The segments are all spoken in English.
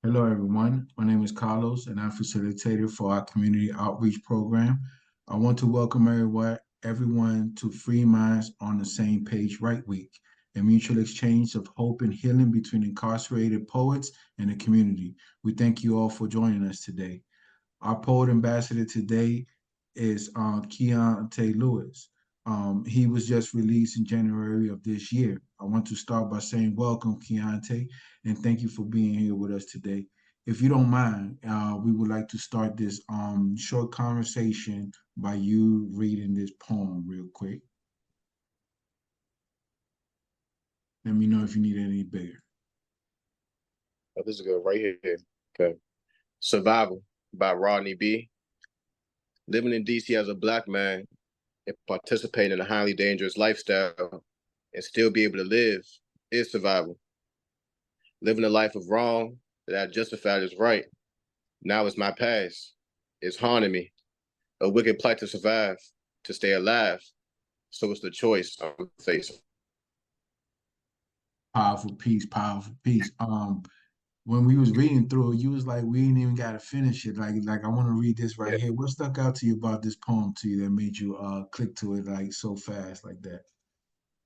Hello, everyone. My name is Carlos, and I'm facilitator for our community outreach program. I want to welcome everyone to Free Minds on the Same Page Right Week, a mutual exchange of hope and healing between incarcerated poets and the community. We thank you all for joining us today. Our poet ambassador today is Keonte Lewis. He was just released in January of this year. I want to start by saying welcome, Keonte, and thank you for being here with us today. If you don't mind, we would like to start this short conversation by you reading this poem real quick. Let me know if you need any bigger. Oh, this is good right here. Okay. Survival by Rodney B. Living in DC as a Black man and participating in a highly dangerous lifestyle and still be able to live is survival. Living a life of wrong that I justified as right. Now it's my past. It's haunting me. A wicked plight to survive, to stay alive. So it's the choice I'm facing. Powerful piece, powerful piece. When we was reading through it, you was like, we ain't even gotta finish it. Like I want to read this right Yeah. here. What stuck out to you about this poem to you that made you click to it like so fast like that?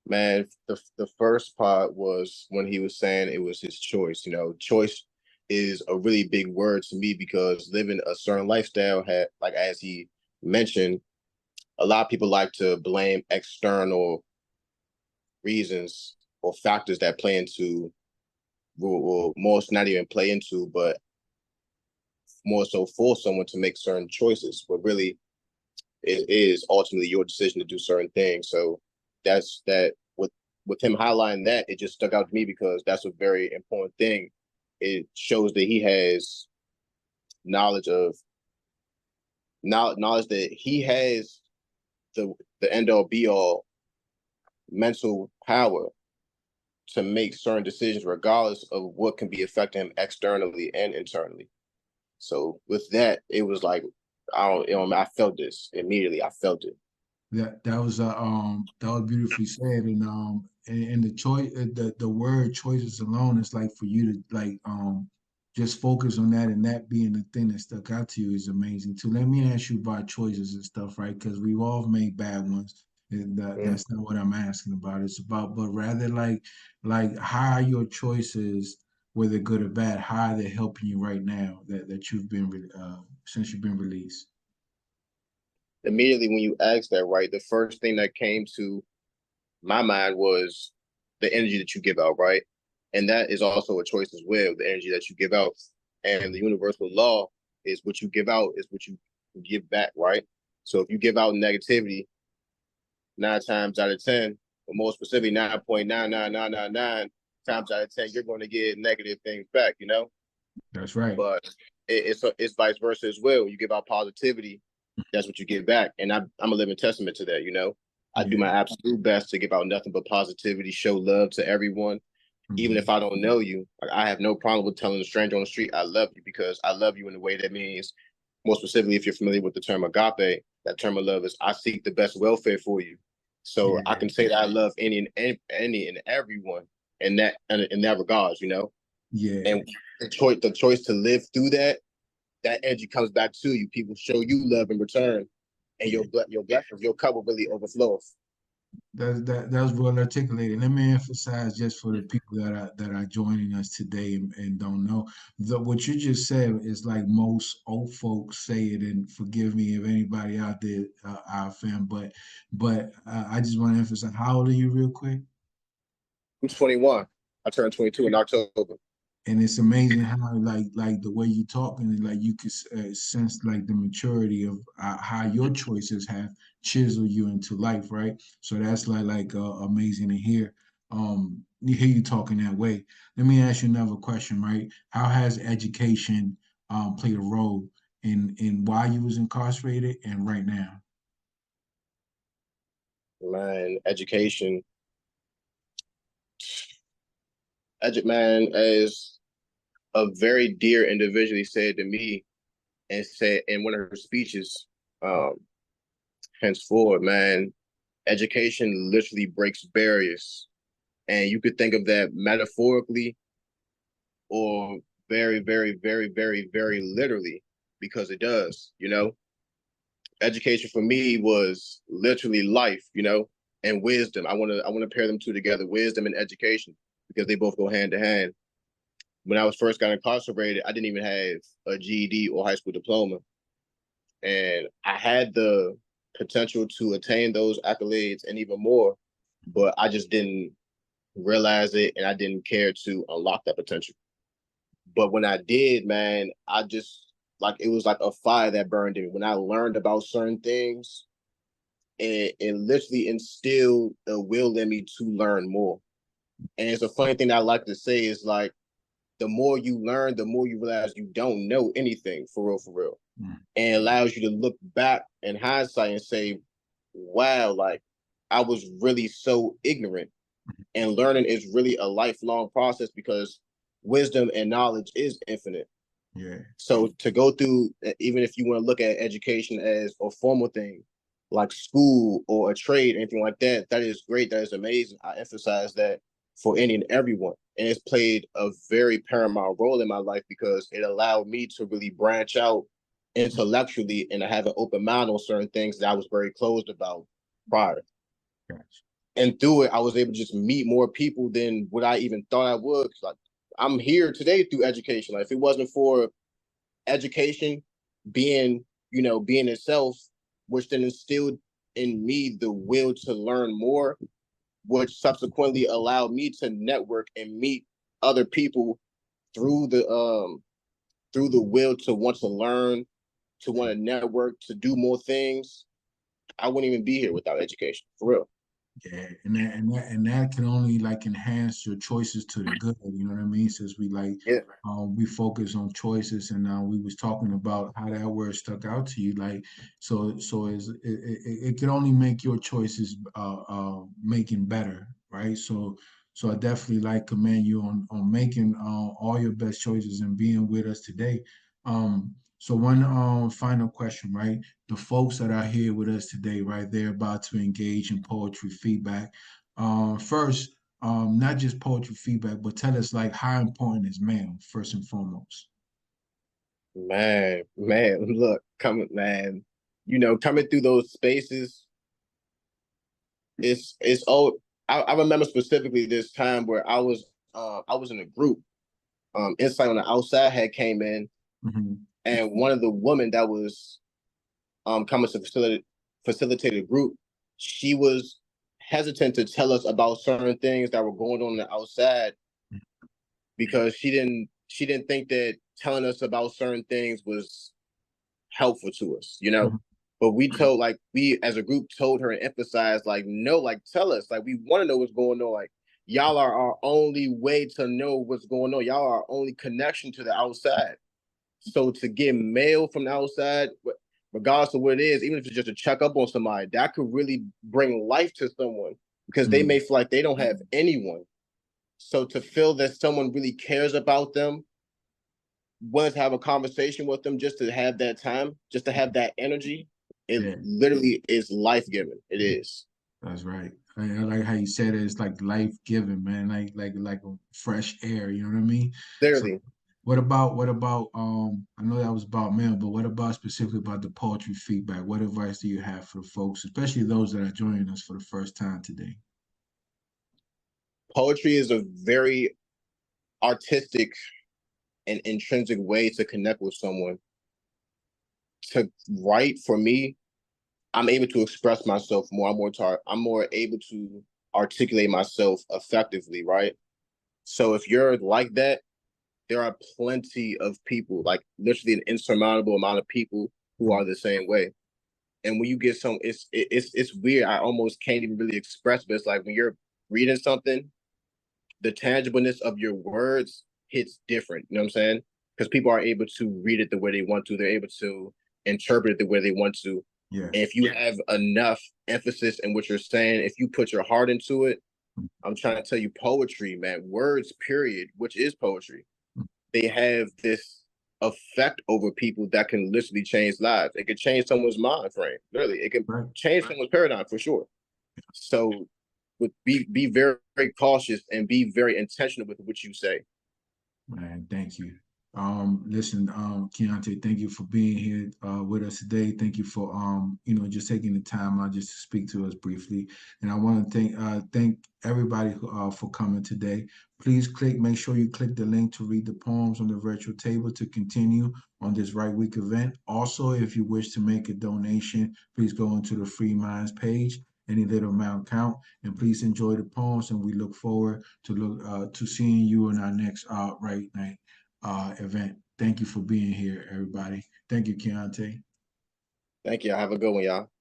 Man, the first part was when he was saying it was his choice. Choice is a really big word to me because living a certain lifestyle had, like as he mentioned, a lot of people like to blame external reasons or factors that play into, or most not even play into, but more so for someone to make certain choices. But really, it is ultimately your decision to do certain things. So that's that. With him highlighting that, it just stuck out to me because that's a very important thing. It shows that he has knowledge of knowledge that he has the end all be all mental power to make certain decisions regardless of what can be affecting him externally and internally. So with that, it was like I felt this immediately. I felt it. That was beautifully said, and the choice, the word choices alone is like for you to like just focus on that, and that being the thing that stuck out to you is amazing too. Let me ask you about choices and stuff, right? Because we've all made bad ones, and Mm. that's not what I'm asking about. It's about, but rather like how are your choices, whether good or bad, how are they helping you right now that you've been since you've been released? Immediately when you asked that, right, the first thing that came to my mind was the energy that you give out, right? And that is also a choice as well, the energy that you give out. And the universal law is what you give out is what you give back, right? So if you give out negativity 9 times out of 10, or more specifically 9.99999 times out of 10, you're going to get negative things back. That's right. But it's vice versa as well. You give out positivity, that's what you get back. And I'm a living testament to that. I do Yeah. my absolute best to give out nothing but positivity, show love to everyone. Even if Mhm. I don't know you, like I have no problem with telling a stranger on the street I love you because I love you in a way that means, more specifically, if you're familiar with the term agape, that term of love is I seek the best welfare for you. So I Yeah. can say that I love any and everyone in that regards. Yeah. And the choice to live through that energy comes back to you. People show you love in return, and Yeah. your blessings, your cup will really overflow. That's well articulated. Let me emphasize just for the people that are joining us today and don't know what you just said is like most old folks say it. And forgive me if anybody out there, our fan, but I just want to emphasize. How old are you, real quick? I'm 21. I turned 22 in October. And it's amazing how like the way you talk and like you could sense like the maturity of how your choices have chiseled you into life, right? So that's amazing to hear. You hear you talking that way. Let me ask you another question, right? How has education played a role in why you was incarcerated and right now? Man, man, as a very dear individual said to me and said in one of her speeches, um, henceforward, man, education literally breaks barriers. And you could think of that metaphorically or very, very, very, very, very literally, because it does, you know. Education for me was literally life, you know, and wisdom. I want to pair them two together, wisdom and education, because they both go hand to hand. When I was first got incarcerated, I didn't even have a GED or high school diploma. And I had the potential to attain those accolades and even more, but I just didn't realize it and I didn't care to unlock that potential. But when I did, man, I just like it was like a fire that burned in me. When I learned about certain things, it literally instilled a will in me to learn more. And it's a funny thing that I like to say is like the more you learn, the more you realize you don't know anything for real, for real. Mm. And it allows you to look back in hindsight and say, wow, like I was really so ignorant. And learning is really a lifelong process because wisdom and knowledge is infinite. Yeah. So to go through, even if you want to look at education as a formal thing, like school or a trade, anything like that, that is great. That is amazing. I emphasize that for any and everyone. And it's played a very paramount role in my life because it allowed me to really branch out intellectually and to have an open mind on certain things that I was very closed about prior. Gotcha. And through it, I was able to just meet more people than what I even thought I would. Like I'm here today through education. Like if it wasn't for education being, you know, being itself, which then instilled in me the will to learn more, which subsequently allowed me to network and meet other people through the will to want to learn, to want to network, to do more things. I wouldn't even be here without education, for real. Yeah, and that can only like enhance your choices to the good. You know what I mean? Since we like Yeah. we focus on choices, and now we was talking about how that word stuck out to you. Like so it can only make your choices making better, right? So I definitely like commend you on making all your best choices and being with us today. So one final question, right? The folks that are here with us today, right? They're about to engage in poetry feedback. First, not just poetry feedback, but tell us like how important is mail first and foremost. Man, look, coming, man, you know, coming through those spaces, it's oh, I remember specifically this time where I was in a group. Insight on the outside had came in, Mm-hmm. and one of the women that was coming to facilitate a group, she was hesitant to tell us about certain things that were going on the outside because she didn't think that telling us about certain things was helpful to us, you know. Mm-hmm. But we as a group told her and emphasized like no, like tell us, like we want to know what's going on, like y'all are our only way to know what's going on, y'all are our only connection to the outside. So to get mail from the outside, regardless of what it is, even if it's just to check up on somebody, that could really bring life to someone because they Mm-hmm. may feel like they don't have anyone. So to feel that someone really cares about them, wanted to have a conversation with them, just to have that time, just to have that energy, it Yeah, literally is life giving. It is. that's right. I like how you said it. It's like life giving, man. Like a fresh air. You know what I mean? So Literally. what about I know that was about mail, but what about specifically about the poetry feedback? What advice do you have for the folks, especially those that are joining us for the first time today? Poetry is a very artistic and intrinsic way to connect with someone. To write for me, I'm able to express myself more. I'm more able to articulate myself effectively, right? So if you're like that, there are plenty of people, like literally an insurmountable amount of people who are the same way. And when you get some, it's weird. I almost can't even really express, but it's like when you're reading something, the tangibleness of your words hits different. You know what I'm saying? Because people are able to read it the way they want to. They're able to interpret it the way they want to. Yeah. And if you have enough emphasis in what you're saying, if you put your heart into it, I'm trying to tell you, poetry, man, words, period, which is poetry, they have this effect over people that can literally change lives. It could change someone's mind frame. Literally, it can Right. change someone's paradigm for sure. So, be very, very cautious and be very intentional with what you say. Man, thank you. Listen, Keonte, thank you for being here with us today. Thank you for just taking the time out just to speak to us briefly. And I want to thank everybody for coming today. Please make sure you click the link to read the poems on the virtual table to continue on this Right Week event. Also, if you wish to make a donation, please go into the Free Minds page. Any little amount count, and please enjoy the poems. And we look forward to seeing you in our next Right Night event. Thank you for being here, everybody. Thank you, Keonte. Thank you. Have a good one, y'all.